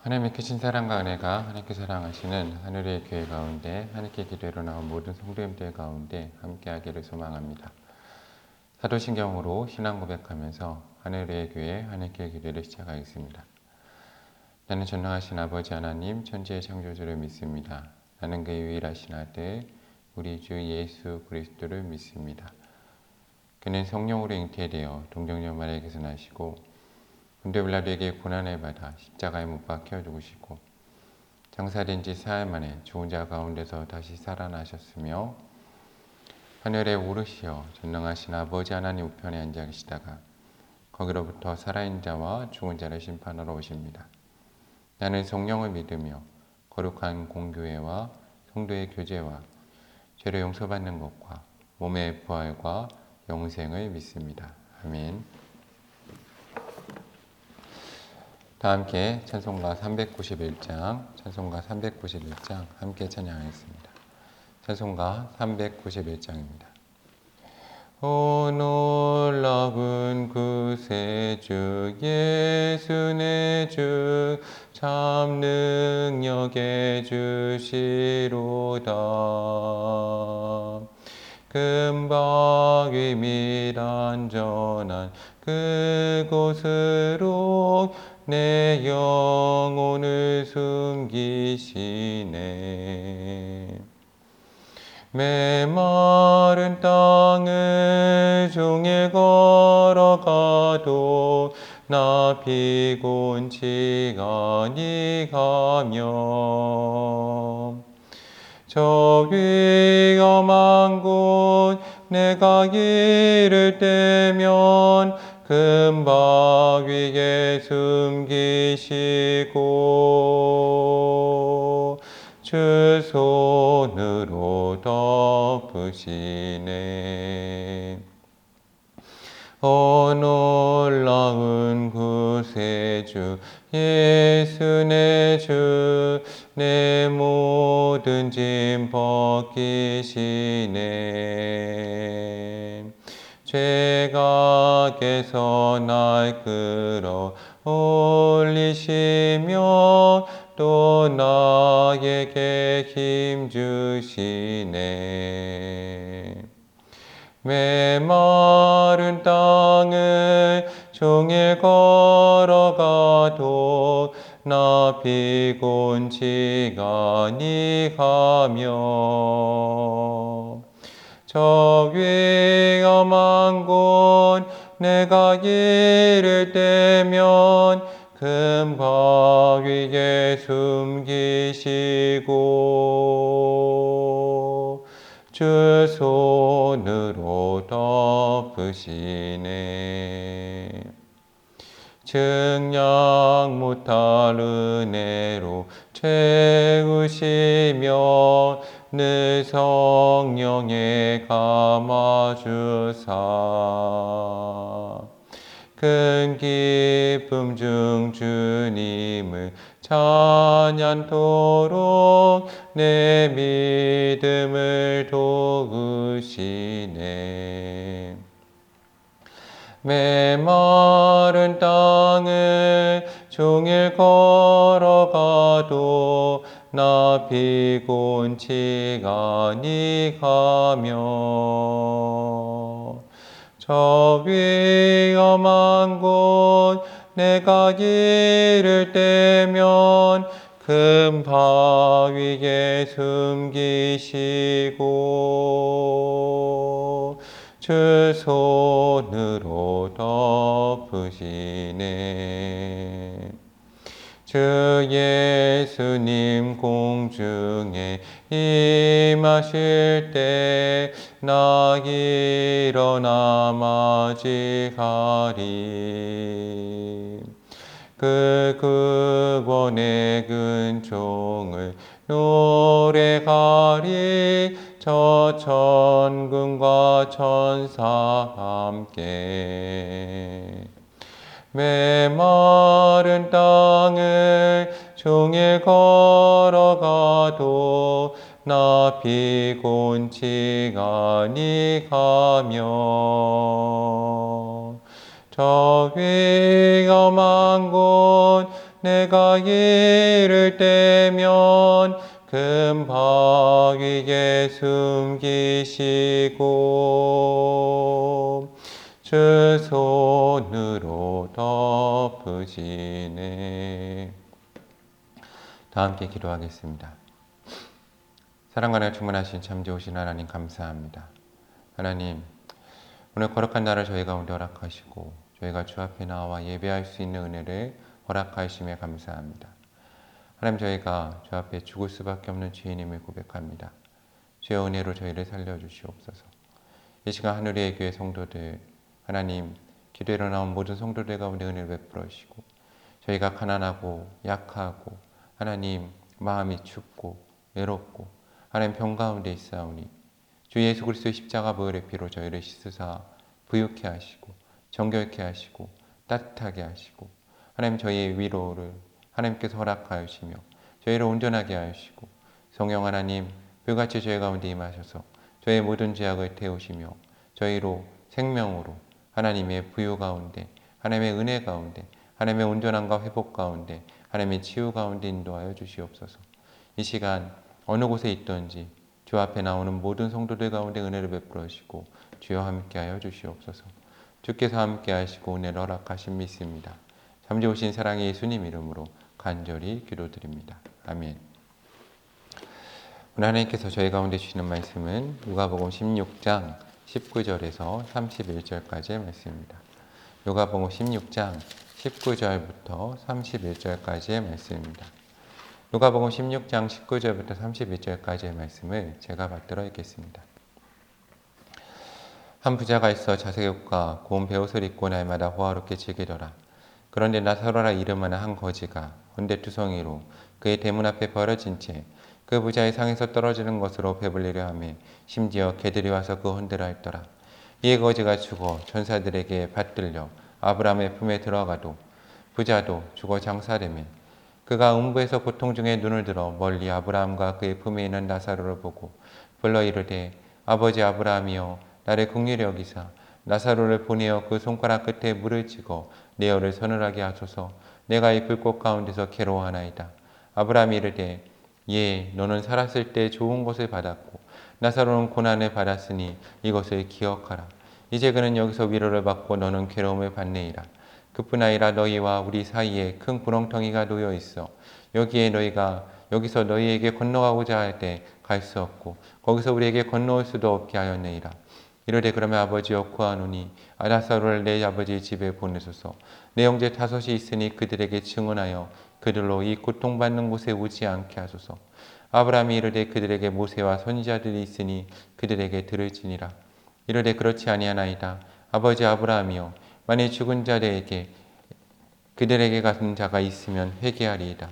하나님의 크신 사랑과 은혜가 하나님께 사랑하시는 하늘의 교회 가운데 하나님께 기도로 나온 모든 성도님들 가운데 함께하기를 소망합니다. 사도신경으로 신앙 고백하면서 하늘의 교회 하나님께 기도를 시작하겠습니다. 나는 전능하신 아버지 하나님 천지의 창조주를 믿습니다. 나는 그의 유일하신 아들 우리 주 예수 그리스도를 믿습니다. 그는 성령으로 잉태되어 동정녀 마리아에게서 나시고 본디오 빌라도에게 고난을 받아 십자가에 못 박혀 죽으시고 장사된 지 사흘 만에 죽은 자 가운데서 다시 살아나셨으며 하늘에 오르시어 전능하신 아버지 하나님 우편에 앉아 계시다가 거기로부터 살아있는 자와 죽은 자를 심판하러 오십니다. 나는 성령을 믿으며 거룩한 공교회와 성도의 교제와 죄를 용서받는 것과 몸의 부활과 영생을 믿습니다. 아멘. 다 함께 찬송가 391장 함께 찬양하겠습니다. 찬송가 391장입니다. 오 놀라운 구세주 예수 내 주 참 능력의 주시로다. 금박이 및 안전한 그곳으로 내 영혼을 숨기시네. 메마른 땅을 종일 걸어가도 나 피곤치가니 가며 저 위험한 곳 내가 이를 때면 금박 위에 숨기시고 주 손으로 덮으시네. 오 놀라운 구세주 예수 내 주 내 모든 짐 벗기시네. 죄악에서 날 끌어 올리시며 또 나에게 힘 주시네. 메마른 땅을 종일 걸어가도 나 피곤치가니 가며 저 위험한 곳 내가 이를 때면 금박 위에 숨기시고 주 손으로 덮으시네. 증량 못할 은혜로 채우시며 늘 성령에 감아주사 큰 기쁨 중 주님을 찬양토록 내 믿음을 도우시네. 메마른 땅을 종일 걸어가도 나 피곤치가니 가며 저 위험한 곳 내가 이를 때면 금박 위에 숨기시고 주 손으로 덮으시네. 주 예수님 공중에 임하실 때 나 일어나 맞이하리. 그 구원의 근총을 노래하리. 저 천군과 천사 함께 메마른 땅을 종일 걸어가도 나 피곤치가니 가며 저 위험한 곳 내가 이를 때면 금방 위에 숨기시고 주 손으로 덮으시네. 다 함께 기도하겠습니다. 사랑과 충만하신 참 좋으신 하나님 감사합니다. 하나님, 오늘 거룩한 날을 저희 가운데 허락하시고 저희가 주 앞에 나와 예배할 수 있는 은혜를 허락하심에 감사합니다. 하나님, 저희가 주 앞에 죽을 수밖에 없는 죄인임을 고백합니다. 주의 은혜로 저희를 살려주시옵소서. 이 시간 하늘의 교회 성도들, 하나님, 기도로 나온 모든 성도들 가운데 은혜를 베풀어 주시고 저희가 가난하고 약하고 하나님 마음이 춥고 외롭고 하나님 병 가운데 있사오니 주 예수 그리스도의 십자가 보혈의 피로 저희를 씻으사 부유케 하시고 정결케 하시고 따뜻하게 하시고 하나님 저희의 위로를 하나님께서 허락하시며 저희를 온전하게 하시고 성령 하나님 불같이 저희 가운데 임하셔서 저희의 모든 죄악을 태우시며 저희로 생명으로 하나님의 부유 가운데 하나님의 은혜 가운데 하나님의 온전함과 회복 가운데 하나님의 치유 가운데 인도하여 주시옵소서. 이 시간 어느 곳에 있든지 주 앞에 나오는 모든 성도들 가운데 은혜를 베풀어 주시고 주여 함께하여 주시옵소서. 주께서 함께하시고 은혜를 허락하신 믿습니다. 참 좋으신 사랑의 예수님 이름으로 간절히 기도드립니다. 아멘. 오늘 하나님께서 저희 가운데 주시는 말씀은 누가복음 16장 19절에서 31절까지의 말씀입니다. 누가복음 16장 19절부터 31절까지의 말씀입니다. 누가복음 16장 19절부터 31절까지의 말씀을 제가 받들어 읽겠습니다. 한 부자가 있어 자색의 옷과 고운 베옷을 입고 날마다 호화롭게 즐기더라. 그런데 나사로라 이름하는 한 거지가 혼대투성이로 그의 대문 앞에 버려진 채 그 부자의 상에서 떨어지는 것으로 배불리려 하며 심지어 개들이 와서 그 혼대를 핥더라. 이에 거지가 죽어 천사들에게 받들려 아브라함의 품에 들어가도 부자도 죽어 장사되매 그가 음부에서 고통 중에 눈을 들어 멀리 아브라함과 그의 품에 있는 나사로를 보고 불러 이르되 아버지 아브라함이여 나를 긍휼히 여기사 나사로를 보내어 그 손가락 끝에 물을 찍어 내 혀를 서늘하게 하소서. 내가 이 불꽃 가운데서 괴로워하나이다. 아브라함이 이르되 예, 너는 살았을 때 좋은 것을 받았고 나사로는 고난을 받았으니 이것을 기억하라. 이제 그는 여기서 위로를 받고 너는 괴로움을 받네이라. 그뿐 아니라 너희와 우리 사이에 큰 구렁텅이가 놓여 있어 여기서 너희에게 건너가고자 할 때 갈 수 없고 거기서 우리에게 건너올 수도 없게 하였느니라. 이르되 그러면 아버지여 구하노니 나사로를 내 아버지 집에 보내소서. 내 형제 다섯이 있으니 그들에게 증언하여 그들로 이 고통받는 곳에 오지 않게 하소서. 아브라함이 이르되 그들에게 모세와 선지자들이 있으니 그들에게 들을지니라. 이르되 그렇지 아니하나이다. 아버지 아브라함이여 만일 죽은 자들에게 그들에게 같은 자가 있으면 회개하리이다.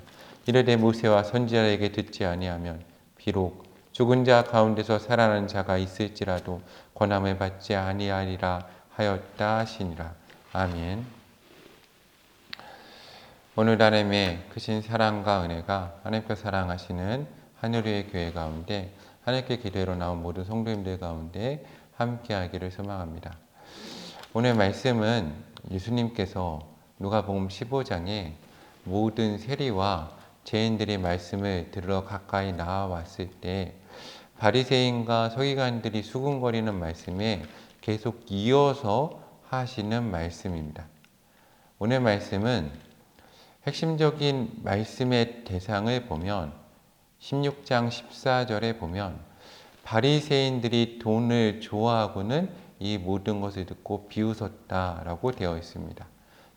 이르되 모세와 선지자에게 듣지 아니하면 비록 죽은 자 가운데서 살아난 자가 있을지라도 권함을 받지 아니하리라 하였다 하시니라. 아멘. 오늘 하나님의 크신 사랑과 은혜가 하나님께서 사랑하시는 하늘의 교회 가운데 하나님께 기도로 나온 모든 성도님들 가운데 함께하기를 소망합니다. 오늘 말씀은 예수님께서 누가복음 15장에 모든 세리와 죄인들이 말씀을 들으러 가까이 나와왔을 때 바리새인과 서기관들이 수군거리는 말씀에 계속 이어서 하시는 말씀입니다. 오늘 말씀은 핵심적인 말씀의 대상을 보면 16장 14절에 보면 바리새인들이 돈을 좋아하고는 이 모든 것을 듣고 비웃었다라고 되어 있습니다.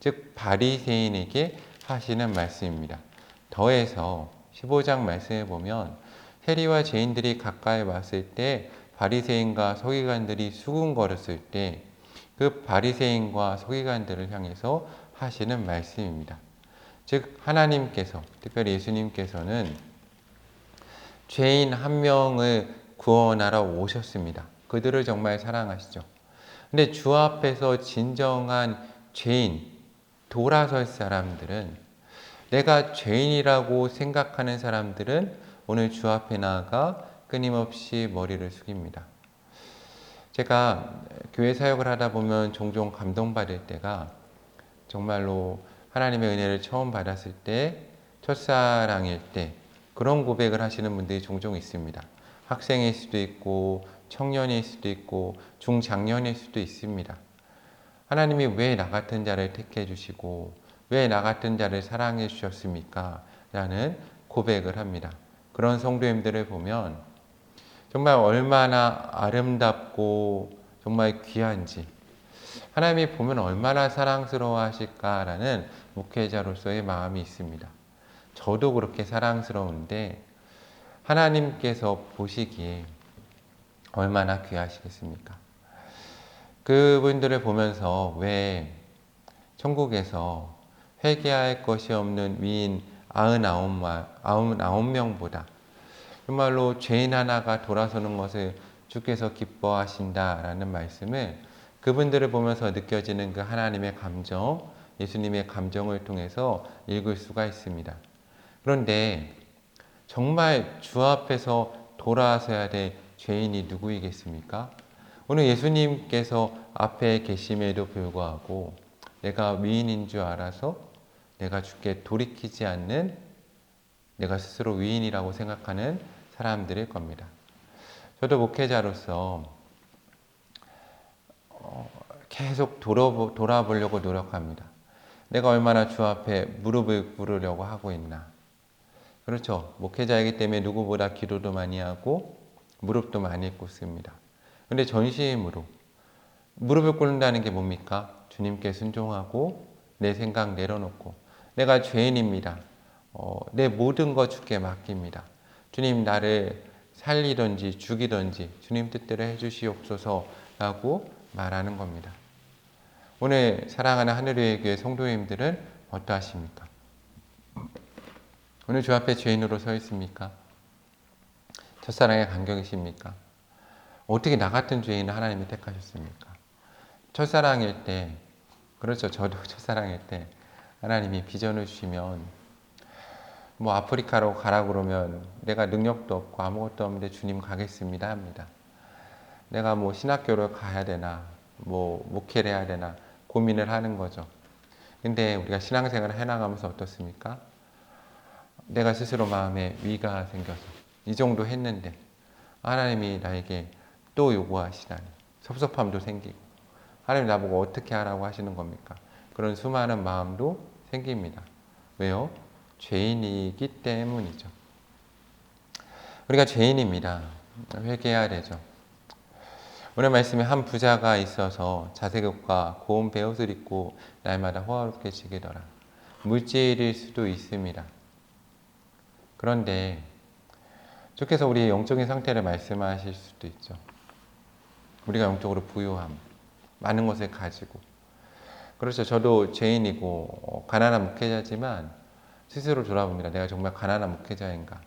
즉 바리새인에게 하시는 말씀입니다. 더해서 15장 말씀에 보면 세리와 죄인들이 가까이 왔을 때 바리새인과 서기관들이 수군거렸을 때 그 바리새인과 서기관들을 향해서 하시는 말씀입니다. 즉 하나님께서 특별히 예수님께서는 죄인 한 명을 구원하러 오셨습니다. 그들을 정말 사랑하시죠. 근데 주 앞에서 진정한 죄인, 돌아설 사람들은 내가 죄인이라고 생각하는 사람들은 오늘 주 앞에 나아가 끊임없이 머리를 숙입니다. 제가 교회 사역을 하다 보면 종종 감동받을 때가 정말로 하나님의 은혜를 처음 받았을 때, 첫사랑일 때 그런 고백을 하시는 분들이 종종 있습니다. 학생일 수도 있고 청년일 수도 있고 중장년일 수도 있습니다. 하나님이 왜 나 같은 자를 택해 주시고 왜 나 같은 자를 사랑해 주셨습니까? 라는 고백을 합니다. 그런 성도님들을 보면 정말 얼마나 아름답고 정말 귀한지, 하나님이 보면 얼마나 사랑스러워 하실까라는 목회자로서의 마음이 있습니다. 저도 그렇게 사랑스러운데 하나님께서 보시기에 얼마나 귀하시겠습니까? 그분들을 보면서 왜 천국에서 회개할 것이 없는 위인 99명보다 정말로 죄인 하나가 돌아서는 것을 주께서 기뻐하신다라는 말씀을 그분들을 보면서 느껴지는 그 하나님의 감정, 예수님의 감정을 통해서 읽을 수가 있습니다. 그런데 정말 주 앞에서 돌아서야 될 죄인이 누구이겠습니까? 오늘 예수님께서 앞에 계심에도 불구하고 내가 위인인 줄 알아서 내가 주께 돌이키지 않는, 내가 스스로 위인이라고 생각하는 사람들일 겁니다. 저도 목회자로서 계속 돌아보려고 노력합니다. 내가 얼마나 주 앞에 무릎을 꿇으려고 하고 있나. 그렇죠. 목회자이기 때문에 누구보다 기도도 많이 하고 무릎도 많이 꿇습니다. 근데 전심으로 무릎을 꿇는다는 게 뭡니까? 주님께 순종하고 내 생각 내려놓고 내가 죄인입니다. 내 모든 것 주께 맡깁니다. 주님, 나를 살리든지 죽이든지 주님 뜻대로 해주시옵소서라고 말하는 겁니다. 오늘 사랑하는 하늘의 교회 성도님들은 어떠하십니까? 오늘 주 앞에 죄인으로 서 있습니까? 첫사랑의 간격이십니까? 어떻게 나 같은 죄인을 하나님이 택하셨습니까? 첫사랑일 때, 그렇죠. 저도 첫사랑일 때 하나님이 비전을 주시면 뭐 아프리카로 가라 그러면 내가 능력도 없고 아무것도 없는데 주님 가겠습니다 합니다. 내가 뭐 신학교를 가야 되나 뭐 목회를 해야 되나 고민을 하는 거죠. 근데 우리가 신앙생활을 해나가면서 어떻습니까? 내가 스스로 마음에 위가 생겨서 이 정도 했는데 하나님이 나에게 또 요구하시다니 섭섭함도 생기고, 하나님 나보고 어떻게 하라고 하시는 겁니까? 그런 수많은 마음도 생깁니다. 왜요? 죄인이기 때문이죠. 우리가 죄인입니다. 회개해야 되죠. 오늘 말씀에 한 부자가 있어서 자색옷과 고운 베옷을 입고 날마다 호화롭게 지내더라. 물질일 수도 있습니다. 그런데 주께서 우리의 영적인 상태를 말씀하실 수도 있죠. 우리가 영적으로 부유함, 많은 것을 가지고. 그렇죠. 저도 죄인이고 가난한 목회자지만 스스로 돌아봅니다. 내가 정말 가난한 목회자인가?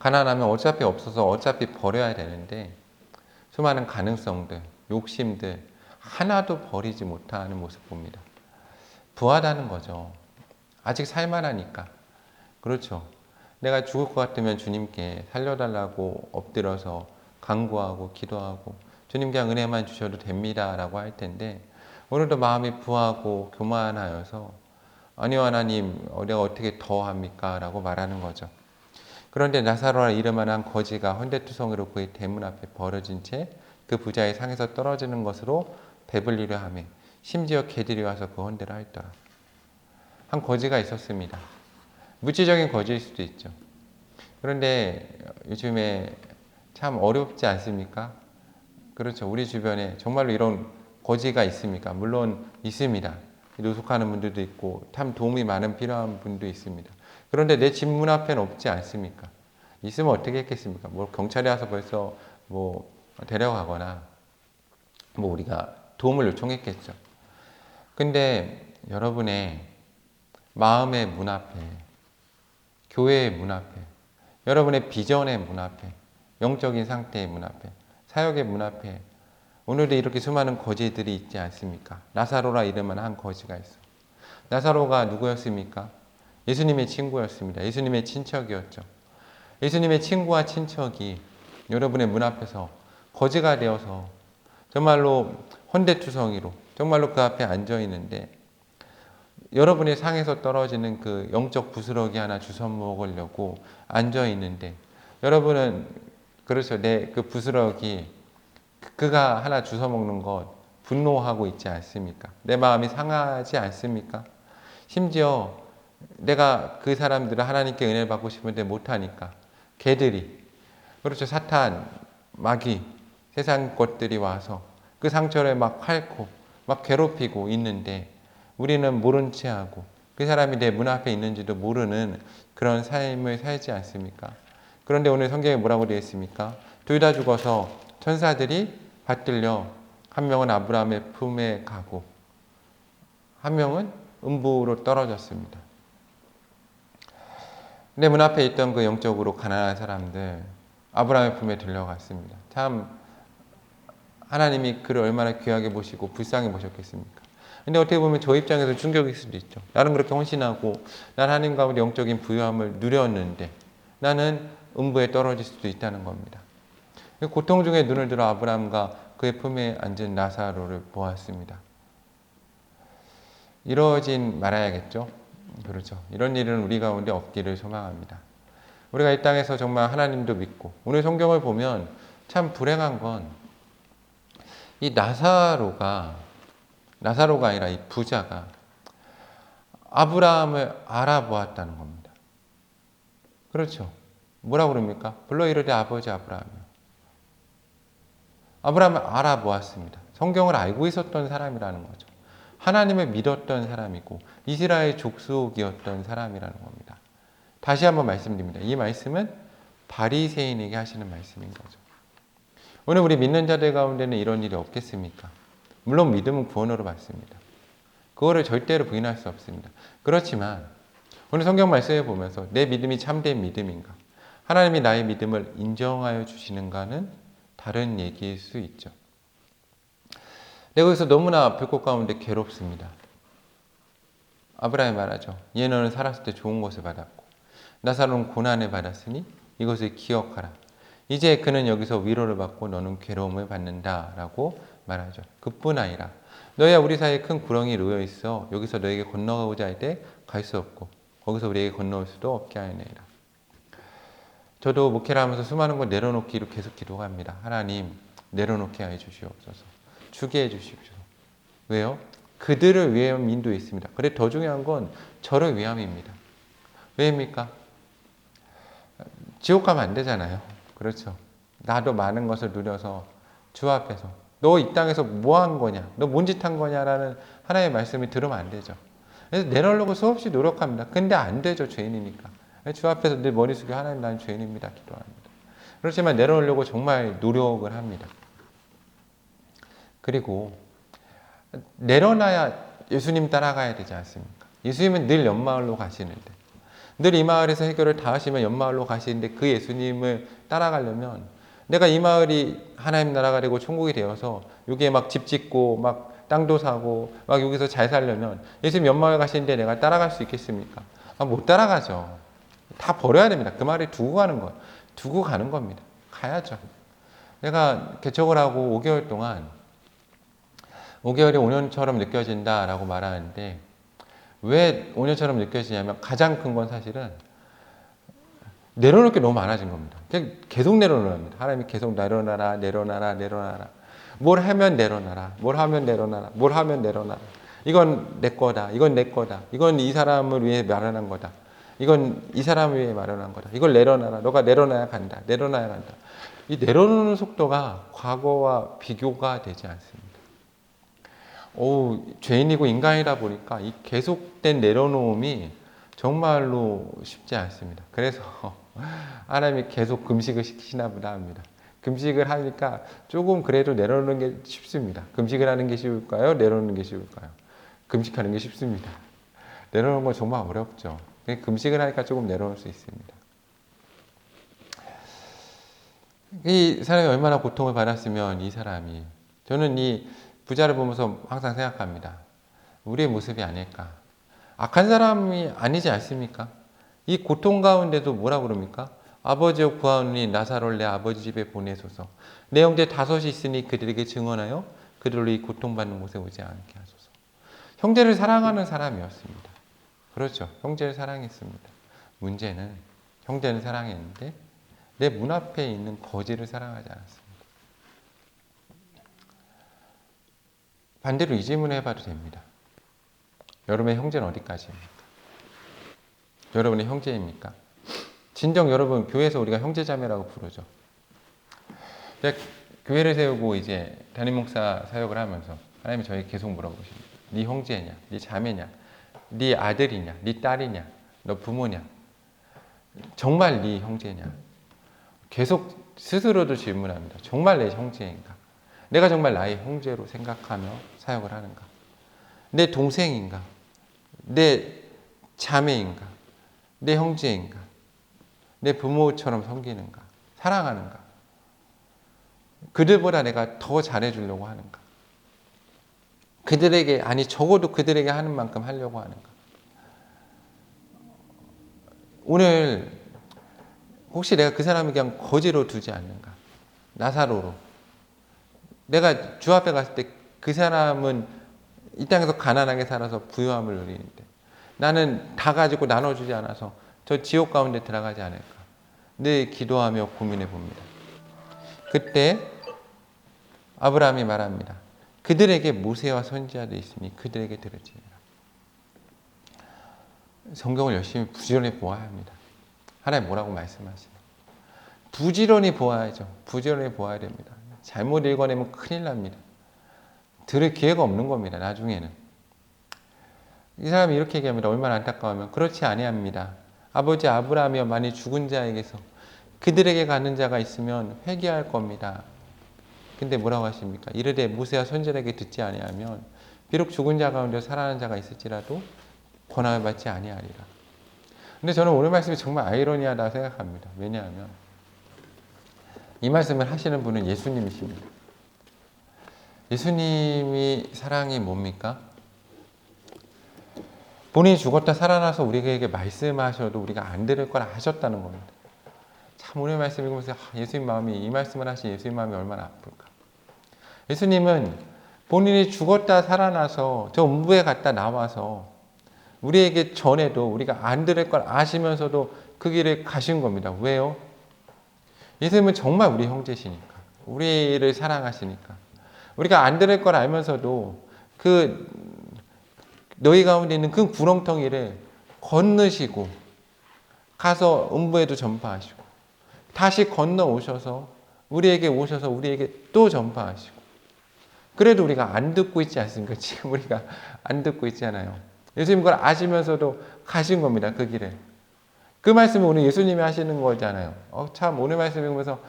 가난하면 어차피 없어서 어차피 버려야 되는데 수많은 가능성들, 욕심들 하나도 버리지 못하는 모습 봅니다. 부하다는 거죠. 아직 살만하니까. 그렇죠. 내가 죽을 것 같으면 주님께 살려달라고 엎드려서 간구하고 기도하고 주님 그냥 은혜만 주셔도 됩니다 라고 할 텐데, 오늘도 마음이 부하고 교만하여서 아니요 하나님 내가 어떻게 더 합니까? 라고 말하는 거죠. 그런데 나사로라 이름만한 거지가 헌데투성이로 그의 대문 앞에 버려진 채 그 부자의 상에서 떨어지는 것으로 배불리려 하며 심지어 개들이 와서 그 헌데를 핥더라. 한 거지가 있었습니다. 물질적인 거지일 수도 있죠. 그런데 요즘에 참 어렵지 않습니까? 그렇죠. 우리 주변에 정말로 이런 거지가 있습니까? 물론 있습니다. 노숙하는 분들도 있고 참 도움이 많은 필요한 분도 있습니다. 그런데 내 집 문 앞에는 없지 않습니까? 있으면 어떻게 했겠습니까? 뭐 경찰이 와서 벌써 뭐 데려가거나 뭐 우리가 도움을 요청했겠죠. 근데 여러분의 마음의 문 앞에, 교회의 문 앞에, 여러분의 비전의 문 앞에, 영적인 상태의 문 앞에, 사역의 문 앞에 오늘도 이렇게 수많은 거지들이 있지 않습니까? 나사로라 이름은 한 거지가 있어. 나사로가 누구였습니까? 예수님의 친구였습니다. 예수님의 친척이었죠. 예수님의 친구와 친척이 여러분의 문 앞에서 거지가 되어서 정말로 헌데투성이로 정말로 그 앞에 앉아 있는데 여러분의 상에서 떨어지는 그 영적 부스러기 하나 주워 먹으려고 앉아 있는데, 여러분은 그렇죠. 내 그 부스러기 그가 하나 주워 먹는 것 분노하고 있지 않습니까? 내 마음이 상하지 않습니까? 심지어 내가 그 사람들을 하나님께 은혜를 받고 싶은데 못하니까 걔들이, 그렇죠, 사탄, 마귀, 세상 것들이 와서 그 상처를 막 핥고 막 괴롭히고 있는데 우리는 모른 채 하고 그 사람이 내 문 앞에 있는지도 모르는 그런 삶을 살지 않습니까? 그런데 오늘 성경에 뭐라고 되어 있습니까? 둘 다 죽어서 천사들이 받들려 한 명은 아브라함의 품에 가고 한 명은 음부로 떨어졌습니다. 내 문 앞에 있던 그 영적으로 가난한 사람들 아브라함의 품에 들려갔습니다. 참 하나님이 그를 얼마나 귀하게 보시고 불쌍히 보셨겠습니까? 근데 어떻게 보면 저 입장에서 충격일 수도 있죠. 나는 그렇게 헌신하고 난 하나님 가운데 영적인 부유함을 누렸는데 나는 음부에 떨어질 수도 있다는 겁니다. 고통 중에 눈을 들어 아브라함과 그의 품에 앉은 나사로를 보았습니다. 이러진 말아야겠죠. 그렇죠. 이런 일은 우리 가운데 없기를 소망합니다. 우리가 이 땅에서 정말 하나님도 믿고, 오늘 성경을 보면 참 불행한 건 이 나사로가 아니라 이 부자가 아브라함을 알아보았다는 겁니다. 그렇죠. 뭐라고 그럽니까? 불러 이르되 아버지 아브라함이요. 아브라함을 알아보았습니다. 성경을 알고 있었던 사람이라는 거죠. 하나님을 믿었던 사람이고 이스라엘 족속이었던 사람이라는 겁니다. 다시 한번 말씀드립니다. 이 말씀은 바리새인에게 하시는 말씀인 거죠. 오늘 우리 믿는 자들 가운데는 이런 일이 없겠습니까? 물론 믿음은 구원으로 받습니다. 그거를 절대로 부인할 수 없습니다. 그렇지만 오늘 성경 말씀을 보면서 내 믿음이 참된 믿음인가? 하나님이 나의 믿음을 인정하여 주시는가는 다른 얘기일 수 있죠. 내가 여기서 너무나 불꽃 가운데 괴롭습니다. 아브라함이 말하죠. 얘는 살았을 때 좋은 것을 받았고 나사로는 고난을 받았으니 이것을 기억하라. 이제 그는 여기서 위로를 받고 너는 괴로움을 받는다라고 말하죠. 그뿐 아니라 너희와 우리 사이에 큰 구렁이 놓여 있어 여기서 너에게 건너가고자 할 때 갈 수 없고 거기서 우리에게 건너올 수도 없게 하느니라. 저도 목회를 하면서 수많은 걸 내려놓기로 계속 기도합니다. 하나님 내려놓게 해 주시옵소서. 주게 해 주십시오. 왜요? 그들을 위한 인도 있습니다. 그런데 더 중요한 건 저를 위함입니다. 왜입니까? 지옥 가면 안 되잖아요. 그렇죠. 나도 많은 것을 누려서 주 앞에서 너 이 땅에서 뭐 한 거냐? 너 뭔 짓 한 거냐라는 하나님의 말씀이 들으면 안 되죠. 그래서 내려오려고 수없이 노력합니다. 근데 안 되죠. 죄인이니까. 주 앞에서 늘 머리 숙여 하나님 나는 죄인입니다. 기도합니다. 그렇지만 내려오려고 정말 노력을 합니다. 그리고 내려놔야 예수님 따라가야 되지 않습니까? 예수님은 늘 옆마을로 가시는데 늘 이 마을에서 해결을 다 하시면 옆마을로 가시는데 그 예수님을 따라가려면 내가 이 마을이 하나님 나라가 되고 천국이 되어서 여기에 막 집 짓고 막 땅도 사고 막 여기서 잘 살려면 예수님 옆마을 가시는데 내가 따라갈 수 있겠습니까? 못 따라가죠. 다 버려야 됩니다. 그 말이 두고 가는 겁니다. 가야죠. 내가 개척을 하고 5개월 동안 5개월이 5년처럼 느껴진다라고 말하는데 왜 5년처럼 느껴지냐면 가장 큰 건 사실은 내려놓을 게 너무 많아진 겁니다. 계속 내려놓습니다. 하나님이 계속 내려놔라. 뭘 하면 내려놔라. 뭘 하면 내려놔라. 이건 내 거다. 이건 내 거다. 이건 이 사람을 위해 마련한 거다. 이건 이 사람을 위해 마련한 거다. 이걸 내려놔라. 너가 내려놔야 간다. 이 내려놓는 속도가 과거와 비교가 되지 않습니다. 죄인이고 인간이다 보니까 이 계속된 내려놓음이 정말로 쉽지 않습니다. 그래서 하나님이 계속 금식을 시키시나 보다 합니다. 금식을 하니까 조금 그래도 내려놓는 게 쉽습니다. 금식을 하는 게 쉬울까요? 내려놓는 게 쉬울까요? 금식하는 게 쉽습니다. 내려놓는 건 정말 어렵죠. 금식을 하니까 조금 내려놓을 수 있습니다. 이 사람이 얼마나 고통을 받았으면 이 사람이, 저는 이 부자를 보면서 항상 생각합니다. 우리의 모습이 아닐까. 악한 사람이 아니지 않습니까? 이 고통 가운데도 뭐라고 그럽니까? 아버지여 구하오니 나사로를 내 아버지 집에 보내소서. 내 형제 5이 있으니 그들에게 증언하여 그들로 이 고통받는 곳에 오지 않게 하소서. 형제를 사랑하는 사람이었습니다. 그렇죠. 형제를 사랑했습니다. 문제는 형제는 사랑했는데 내 문 앞에 있는 거지를 사랑하지 않았습니다. 반대로 이 질문을 해봐도 됩니다. 여러분의 형제는 어디까지입니까? 여러분의 형제입니까? 진정 여러분, 교회에서 우리가 형제자매라고 부르죠. 교회를 세우고 이제 담임 목사 사역을 하면서 하나님이 저에게 계속 물어보십니다. 네 형제냐? 네 자매냐? 네 아들이냐? 네 딸이냐? 너 부모냐? 정말 네 형제냐? 계속 스스로도 질문합니다. 정말 내 형제인가? 내가 정말 나의 형제로 생각하며 사역을 하는가? 내 동생인가? 내 자매인가? 내 형제인가? 내 부모처럼 섬기는가? 사랑하는가? 그들보다 내가 더 잘해주려고 하는가? 그들에게, 아니 적어도 그들에게 하는 만큼 하려고 하는가? 오늘 혹시 내가 그 사람을 그냥 거지로 두지 않는가? 나사로로. 내가 주 앞에 갔을 때 그 사람은 이 땅에서 가난하게 살아서 부유함을 누리는데 나는 다 가지고 나눠주지 않아서 저 지옥 가운데 들어가지 않을까? 늘 기도하며 고민해 봅니다. 그때 아브라함이 말합니다. 그들에게 모세와 선지자들이 있으니 그들에게 들을지니라. 성경을 열심히 부지런히 보아야 합니다. 하나님 뭐라고 말씀하시나? 부지런히 보아야죠. 부지런히 보아야 됩니다. 잘못 읽어내면 큰일 납니다. 들을 기회가 없는 겁니다. 나중에는. 이 사람이 이렇게 얘기합니다. 얼마나 안타까우면 그렇지 아니합니다. 아버지 아브라함이여 만일 죽은 자에게서 그들에게 가는 자가 있으면 회개할 겁니다. 근데 뭐라고 하십니까? 이르되 모세와 선지자에게 듣지 아니하면 비록 죽은 자 가운데 살아난 자가 있을지라도 권함을 받지 아니하리라. 근데 저는 오늘 말씀이 정말 아이러니하다고 생각합니다. 왜냐하면 이 말씀을 하시는 분은 예수님이십니다. 예수님이 사랑이 뭡니까? 본인이 죽었다 살아나서 우리에게 말씀하셔도 우리가 안 들을 걸 아셨다는 겁니다. 참 오늘 말씀 읽으면서 예수님 마음이, 이 말씀을 하신 예수님 마음이 얼마나 아플까. 예수님은 본인이 죽었다 살아나서 저 음부에 갔다 나와서 우리에게 전에도 우리가 안 들을 걸 아시면서도 그 길을 가신 겁니다. 왜요? 예수님은 정말 우리 형제시니까. 우리를 사랑하시니까. 우리가 안 들을 걸 알면서도 그 너희 가운데 있는 그 구렁텅이를 건너시고 가서 음부에도 전파하시고 다시 건너오셔서 우리에게 오셔서 우리에게 또 전파하시고 그래도 우리가 안 듣고 있지 않습니까? 지금 우리가 안 듣고 있잖아요. 예수님 그걸 아시면서도 가신 겁니다. 그 길에. 그 말씀은 오늘 예수님이 하시는 거잖아요. 참 오늘 말씀 읽으면서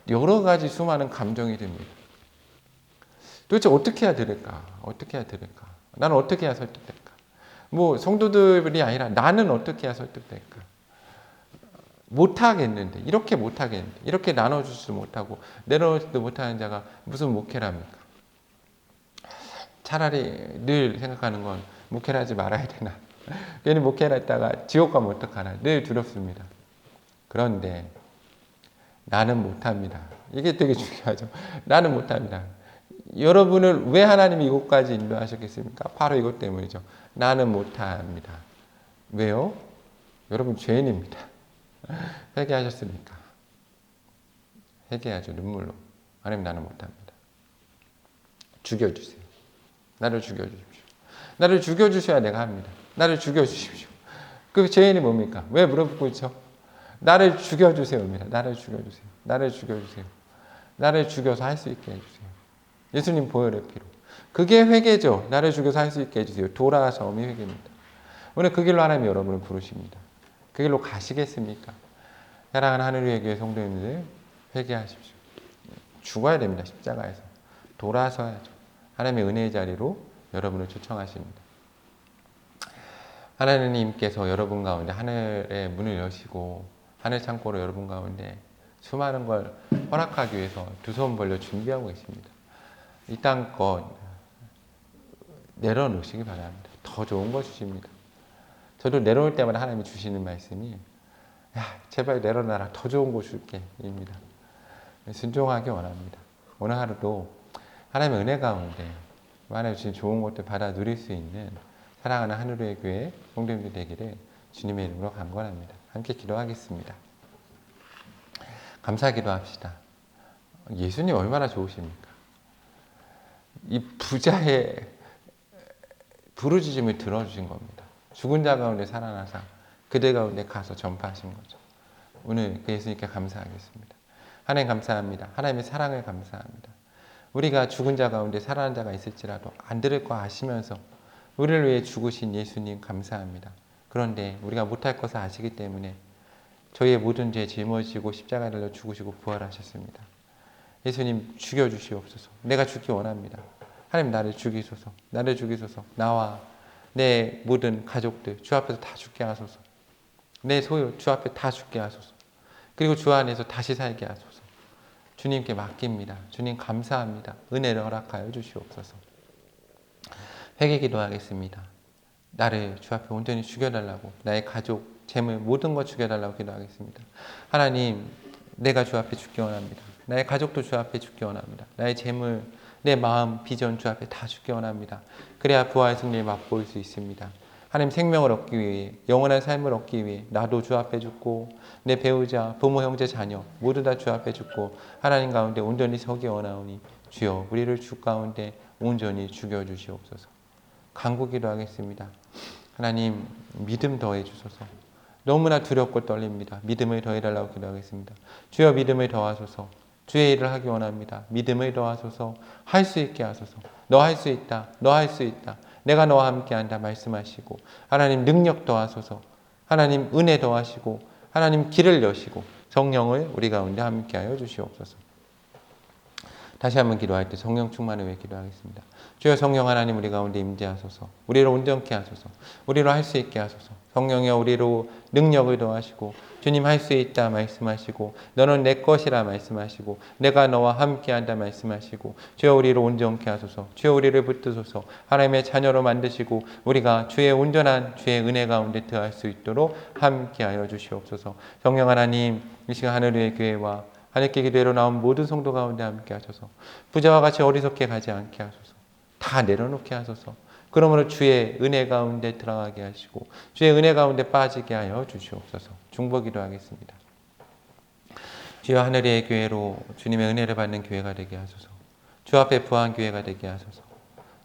여러 가지 수많은 감정이 듭니다. 도대체 어떻게 해야 들을까? 어떻게 해야 들을까? 나는 어떻게 해야 설득될까? 뭐 성도들이 아니라 나는 어떻게 해야 설득될까? 못하겠는데, 이렇게 못하겠는데, 이렇게 나눠주지도 못하고 내려놓지도 못하는 자가 무슨 목회랍니까? 차라리 늘 생각하는 건 목회를 하지 말아야 되나? 괜히 목회를 했다가 지옥 가면 어떡하나? 늘 두렵습니다. 그런데 나는 못합니다. 이게 되게 중요하죠. 나는 못합니다. 여러분을 왜 하나님이 이곳까지 인도하셨겠습니까? 바로 이것 때문이죠. 나는 못합니다. 왜요? 여러분 죄인입니다. 회개하셨습니까? 회개하죠. 눈물로. 하나님 나는 못합니다. 죽여주세요. 나를 죽여주십시오. 나를 죽여주셔야 내가 합니다. 나를 죽여주십시오. 그 죄인이 뭡니까? 왜 물어보고 있죠? 나를 죽여주세요입니다. 나를 죽여주세요. 나를 죽여주세요. 나를 죽여서 할 수 있게 해주세요. 예수님 보혈의 피로. 그게 회개죠. 나를 죽여서 할 수 있게 해주세요. 돌아서음이 회개입니다. 오늘 그 길로 하나님이 여러분을 부르십니다. 그 길로 가시겠습니까? 사랑하는 하늘의 교회 성도님들 회개하십시오. 죽어야 됩니다. 십자가에서. 돌아서야죠. 하나님의 은혜의 자리로 여러분을 초청하십니다. 하나님께서 여러분 가운데 하늘의 문을 여시고 하늘 창고로 여러분 가운데 수많은 걸 허락하기 위해서 두 손 벌려 준비하고 계십니다. 이 땅껏 내려놓으시기 바랍니다. 더 좋은 거 주십니다. 저도 내려올 때마다 하나님이 주시는 말씀이 야 제발 내려놔라 더 좋은 거 줄게 입니다. 순종하기 원합니다. 오늘 하루도 하나님의 은혜 가운데 하나님 주신 좋은 것들 받아 누릴 수 있는 사랑하는 하늘의 교회 성도님들 되기를 주님의 이름으로 간구합니다. 함께 기도하겠습니다. 감사 기도합시다. 예수님 얼마나 좋으십니까? 이 부자의 부르짖음을 들어주신 겁니다. 죽은 자 가운데 살아나사 그들 가운데 가서 전파하신 거죠. 오늘 그 예수님께 감사하겠습니다. 하나님 감사합니다. 하나님의 사랑을 감사합니다. 우리가 죽은 자 가운데 살아난 자가 있을지라도 안 들을 거 아시면서 우리를 위해 죽으신 예수님 감사합니다. 그런데 우리가 못할 것을 아시기 때문에 저희의 모든 죄 짊어지고 십자가에 달려 죽으시고 부활하셨습니다. 예수님 죽여주시옵소서. 내가 죽기 원합니다. 하나님 나를 죽이소서. 나를 죽이소서. 나와 내 모든 가족들 주 앞에서 다 죽게 하소서. 내 소유 주 앞에 다 죽게 하소서. 그리고 주 안에서 다시 살게 하소서. 주님께 맡깁니다. 주님 감사합니다. 은혜를 허락하여 주시옵소서. 회개 기도하겠습니다. 나를 주 앞에 온전히 죽여달라고, 나의 가족, 재물 모든 것 죽여달라고 기도하겠습니다. 하나님, 내가 주 앞에 죽기 원합니다. 나의 가족도 주 앞에 죽기 원합니다. 나의 재물, 내 마음, 비전 주 앞에 다 죽기 원합니다. 그래야 부활의 승리를 맛볼 수 있습니다. 하나님 생명을 얻기 위해, 영원한 삶을 얻기 위해 나도 주 앞에 죽고 내 배우자, 부모, 형제, 자녀 모두 다 주 앞에 죽고 하나님 가운데 온전히 서기 원하오니 주여 우리를 주 가운데 온전히 죽여주시옵소서. 간구기도 하겠습니다. 하나님 믿음 더해 주소서. 너무나 두렵고 떨립니다. 믿음을 더해달라고 기도하겠습니다. 주여 믿음을 더하소서. 주의 일을 하기 원합니다. 믿음을 더하소서. 할 수 있게 하소서. 너 할 수 있다. 너 할 수 있다. 내가 너와 함께한다 말씀하시고 하나님 능력 더하소서. 하나님 은혜 더하시고 하나님 길을 여시고 성령을 우리 가운데 함께하여 주시옵소서. 다시 한번 기도할 때 성령 충만을 위해 기도하겠습니다. 주여 성령 하나님 우리 가운데 임재하소서. 우리를 온전케 하소서. 우리로 할 수 있게 하소서. 성령이여 우리로 능력을 더하시고 주님 할 수 있다 말씀하시고 너는 내 것이라 말씀하시고 내가 너와 함께한다 말씀하시고 주여 우리를 온전케 하소서. 주여 우리를 붙드소서. 하나님의 자녀로 만드시고 우리가 주의 온전한 주의 은혜 가운데 들어갈 수 있도록 함께하여 주시옵소서. 성령 하나님 이 시간 하늘의 교회와 하늘께 기도로 나온 모든 성도 가운데 함께 하소서. 부자와 같이 어리석게 가지 않게 하소서. 다 내려놓게 하소서. 그러므로 주의 은혜 가운데 들어가게 하시고 주의 은혜 가운데 빠지게 하여 주시옵소서. 중보기도 하겠습니다. 주여 하늘의 교회로 주님의 은혜를 받는 교회가 되게 하소서. 주 앞에 부한 교회가 되게 하소서.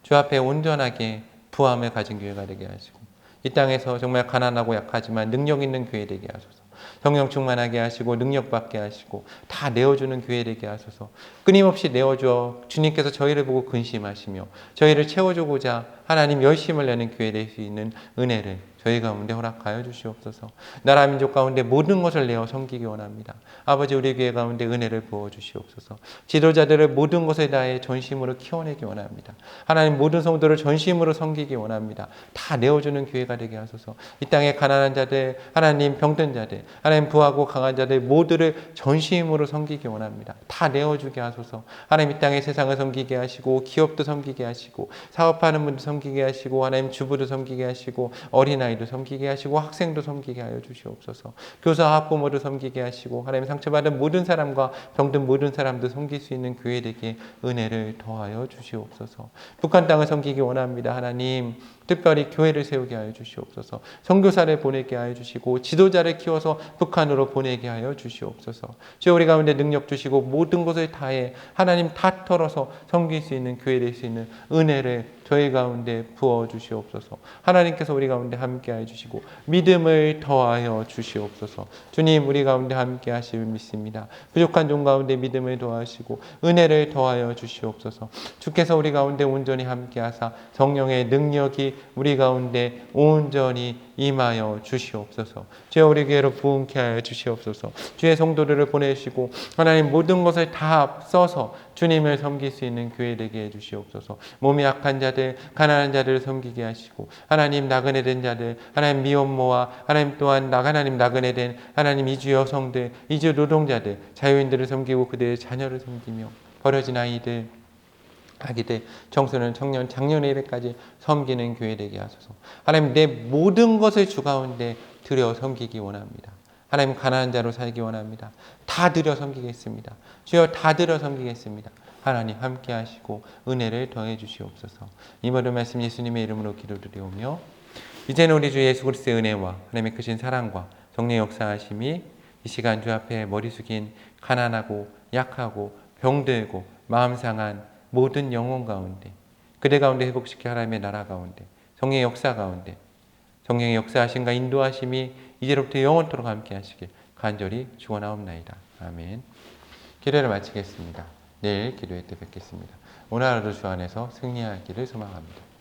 주 앞에 온전하게 부함을 가진 교회가 되게 하시고 이 땅에서 정말 가난하고 약하지만 능력 있는 교회 되게 하소서. 성령 충만하게 하시고 능력 받게 하시고 다 내어주는 교회 되게 하소서. 끊임없이 내어줘 주님께서 저희를 보고 근심하시며 저희를 채워주고자 하나님 열심을 내는 교회 될 수 있는 은혜를 저희 가운데 허락하여 주시옵소서. 나라 민족 가운데 모든 것을 내어 섬기기 원합니다. 아버지 우리 교회 가운데 은혜를 부어 주시옵소서. 지도자들을 모든 것을 다해 전심으로 키워내기 원합니다. 하나님 모든 성도를 전심으로 섬기기 원합니다. 다 내어주는 교회가 되게 하소서. 이 땅에 가난한 자들, 하나님 병든 자들, 하나님 부하고 강한 자들 모두를 전심으로 섬기기 원합니다. 다 내어주게 하소서. 하나님 이 땅에 세상을 섬기게 하시고 기업도 섬기게 하시고 사업하는 분도 섬기게 하시고 하나님 주부도 섬기게 하시고 어린아이도 섬기게 하시고 학생도 섬기게 하여 주시옵소서. 교사 학부모도 섬기게 하시고 하나님 상처받은 모든 사람과 병든 모든 사람도 섬길 수 있는 교회에게 은혜를 더하여 주시옵소서. 북한 땅을 섬기기 원합니다. 하나님 특별히 교회를 세우게 하여 주시옵소서. 선교사를 보내게 하여 주시고 지도자를 키워서 북한으로 보내게 하여 주시옵소서. 주여 우리 가운데 능력 주시고 모든 것을 다해 하나님 다 털어서 섬길 수 있는 교회 될 수 있는 은혜를 저희 가운데 부어 주시옵소서. 하나님께서 우리 가운데 함께 해주시고 믿음을 더하여 주시옵소서. 주님 우리 가운데 함께 하심을 믿습니다. 부족한 종 가운데 믿음을 더하시고 은혜를 더하여 주시옵소서. 주께서 우리 가운데 온전히 함께 하사 성령의 능력이 우리 가운데 온전히 임하여 주시옵소서. 주여 우리 교회로 부흥케 하여 주시옵소서. 주의 성도들을 보내시고 하나님 모든 것을 다 써서 주님을 섬길 수 있는 교회 되게 해주시옵소서. 몸이 약한 자들, 가난한 자들을 섬기게 하시고 하나님 나그네 된 자들, 하나님 미혼모와 하나님 또한 하나님 나그네 된 하나님 이주 여성들, 이주 노동자들, 자유인들을 섬기고 그들의 자녀를 섬기며 버려진 아이들, 아기들, 청소년, 청년, 장년 예배까지 섬기는 교회 되게 하소서. 하나님 내 모든 것을 주 가운데 드려 섬기기 원합니다. 하나님 가난한 자로 살기 원합니다. 다 드려 섬기겠습니다. 주여 다 드려 섬기겠습니다. 하나님 함께 하시고 은혜를 더해 주시옵소서. 이 모든 말씀 예수님의 이름으로 기도드리오며 이제는 우리 주 예수 그리스도의 은혜와 하나님의 크신 사랑과 성령의 역사하심이 이 시간 주 앞에 머리 숙인 가난하고 약하고 병들고 마음 상한 모든 영혼 가운데 그대 가운데 회복시켜 하나님의 나라 가운데 성령의 역사 가운데 성령의 역사하심과 인도하심이 이제로부터 영원토록 함께 하시길 간절히 축원하옵나이다. 아멘. 기도를 마치겠습니다. 내일 기도회 때 뵙겠습니다. 오늘 하루도 주 안에서 승리하기를 소망합니다.